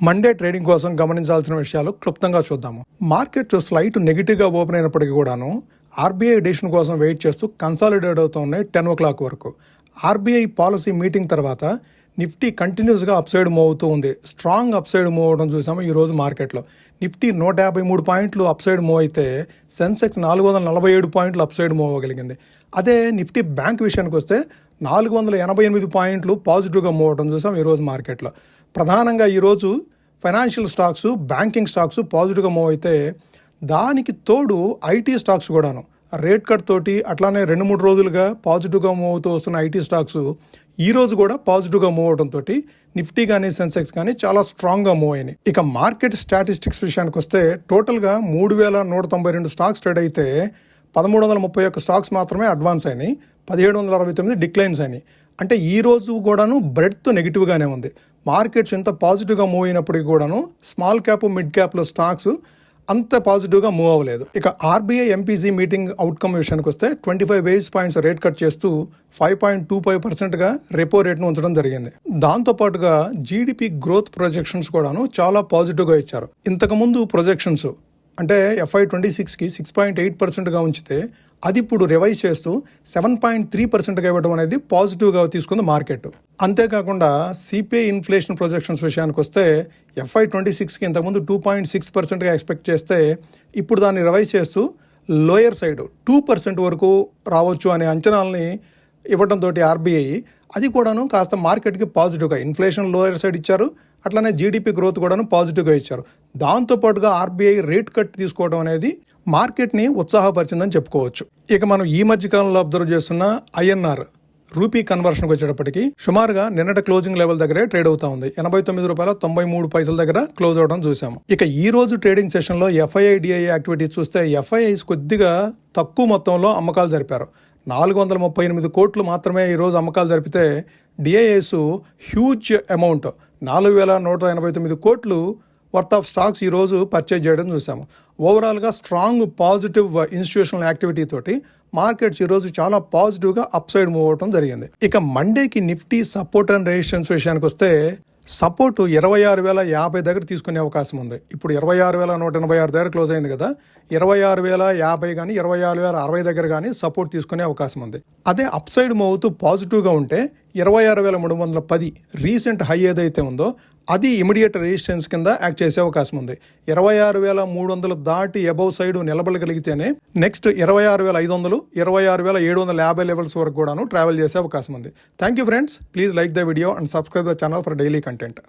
Monday trading కోసం గమనించాల్సిన విషయాలు క్లుప్తంగా చూద్దాము. మార్కెట్ స్లైట్ నెగిటివ్గా ఓపెన్ అయినప్పటికీ కూడాను ఆర్బీఐ డెసిషన్ కోసం వెయిట్ చేస్తూ కన్సాలిడేట్ అవుతూ ఉన్నాయి 10 o'clock వరకు. ఆర్బీఐ పాలసీ మీటింగ్ తర్వాత నిఫ్టీ కంటిన్యూస్గా అప్సైడ్ మూవ్ అవుతూ ఉంది. స్ట్రాంగ్ అప్సైడ్ మూవ్ అవడం చూసాము ఈరోజు మార్కెట్లో. నిఫ్టీ 153 పాయింట్లు అప్సైడ్ మూవ్ అయితే సెన్సెక్స్ 447 పాయింట్లు అప్సైడ్ మూవ్ అవ్వగలిగింది. అదే నిఫ్టీ బ్యాంక్ విషయానికి వస్తే 488 పాయింట్లు పాజిటివ్గా మూవ్ అవడం చూసాం ఈరోజు మార్కెట్లో. ప్రధానంగా ఈరోజు ఫైనాన్షియల్ స్టాక్స్, బ్యాంకింగ్ స్టాక్స్ పాజిటివ్గా మూవ్ అయితే దానికి తోడు ఐటీ స్టాక్స్ కూడాను రేట్ కట్ తోటి అట్లానే 2-3 రోజులుగా పాజిటివ్గా మూవ్ అవుతూ వస్తున్న ఐటీ స్టాక్స్ ఈరోజు కూడా పాజిటివ్గా మూవ్ అవడంతో నిఫ్టీ కానీ సెన్సెక్స్ కానీ చాలా స్ట్రాంగ్గా మూవ్ అయినాయి. ఇక మార్కెట్ స్టాటిస్టిక్స్ విషయానికి వస్తే టోటల్గా 3192 స్టాక్స్ ట్రేడ్ అయితే 1331 స్టాక్స్ మాత్రమే అడ్వాన్స్ అయినాయి, 1769 డిక్లైన్స్ అయినాయి. అంటే ఈ రోజు కూడాను బ్రెడ్త్ నెగిటివ్గానే ఉంది. మార్కెట్స్ ఎంత పాజిటివ్గా మూవ్ అయినప్పటికీ కూడాను స్మాల్ క్యాప్, మిడ్ క్యాప్లో స్టాక్స్ అంత పాజిటివ్గా మూవ్ అవ్వలేదు. ఇక ఆర్బీఐ ఎంపీసీ మీటింగ్ అవుట్కమ్ విషయానికి వస్తే 25 బేసిస్ పాయింట్స్ రేట్ కట్ చేస్తూ 5.25%గా రెపో రేట్ను ఉంచడం జరిగింది. దాంతోపాటుగా జీడిపి గ్రోత్ ప్రొజెక్షన్స్ కూడాను చాలా పాజిటివ్గా ఇచ్చారు. ఇంతకుముందు ప్రొజెక్షన్స్ అంటే FY26కి 6.8%గా ఉంచితే అది ఇప్పుడు రివైజ్ చేస్తూ 7.3%గా ఇవ్వడం అనేది పాజిటివ్గా తీసుకుంది మార్కెట్. అంతేకాకుండా సిపిఐ ఇన్ఫ్లేషన్ ప్రొజెక్షన్స్ విషయానికి వస్తే FY26కి ఇంతకుముందు 2.6%గా ఎక్స్పెక్ట్ చేస్తే ఇప్పుడు దాన్ని రివైజ్ చేస్తూ లోయర్ సైడ్ 2% వరకు రావచ్చు అనే అంచనాలని ఇవ్వడంతో ఆర్బీఐ అది కూడాను కాస్త మార్కెట్కి పాజిటివ్గా ఇన్ఫ్లేషన్ లోయర్ సైడ్ ఇచ్చారు, అట్లానే జీడిపి గ్రోత్ కూడాను పాజిటివ్గా ఇచ్చారు. దాంతోపాటుగా ఆర్బీఐ రేట్ కట్ తీసుకోవడం అనేది మార్కెట్ని ఉత్సాహపరిచిందని చెప్పుకోవచ్చు. ఇక మనం ఈ మధ్యకాలంలో అబ్జర్వ్ చేస్తున్న ఐఎన్ఆర్ రూపీ కన్వర్షన్కి వచ్చేటప్పటికి సుమారుగా నిన్నటి క్లోజింగ్ లెవెల్ దగ్గరే ట్రేడ్ అవుతా ఉంది. ₹89.93 దగ్గర క్లోజ్ అవడం చూసాము. ఇక ఈ రోజు ట్రేడింగ్ సెషన్లో ఎఫ్ఐఐ-డిఐ యాక్టివిటీస్ చూస్తే ఎఫ్ఐఐస్ కొద్దిగా తక్కువ మొత్తంలో అమ్మకాలు జరిపారు. 438 కోట్లు మాత్రమే ఈరోజు అమ్మకాలు జరిపితే డిఐఎస్ హ్యూజ్ అమౌంట్ 4189 కోట్లు వర్త్ ఆఫ్ స్టాక్స్ ఈరోజు పర్చేజ్ చేయడం చూసాము. ఓవరాల్గా స్ట్రాంగ్ పాజిటివ్ ఇన్స్టిట్యూషనల్ యాక్టివిటీ తోటి మార్కెట్స్ ఈరోజు చాలా పాజిటివ్గా అప్ సైడ్ మూవ్ అవడం జరిగింది. ఇక మండేకి నిఫ్టీ సపోర్ట్ అండ్ రెసిస్టెన్స్ విషయానికి వస్తే సపోర్ట్ 26,050 దగ్గర తీసుకునే అవకాశం ఉంది. ఇప్పుడు 26,186 దగ్గర క్లోజ్ అయింది కదా, 26,050 కానీ 26,060 దగ్గర కానీ సపోర్ట్ తీసుకునే అవకాశం ఉంది. అదే అప్ సైడ్ మూవ్ అవుతూ పాజిటివ్గా ఉంటే 26,310 రీసెంట్ హై ఏదైతే ఉందో అది ఇమీడియట్ రెసిస్టెన్స్ కింద యాక్ట్ చేసే అవకాశం ఉంది. 26,300 దాటి అబౌవ్ సైడ్ నిలబడగలిగితేనే నెక్స్ట్ 26,500, 26,750 లెవెల్స్ వరకు కూడాను ట్రావెల్ చేసే అవకాశం ఉంది. Thank you friends, please like the video and subscribe the channel for daily content.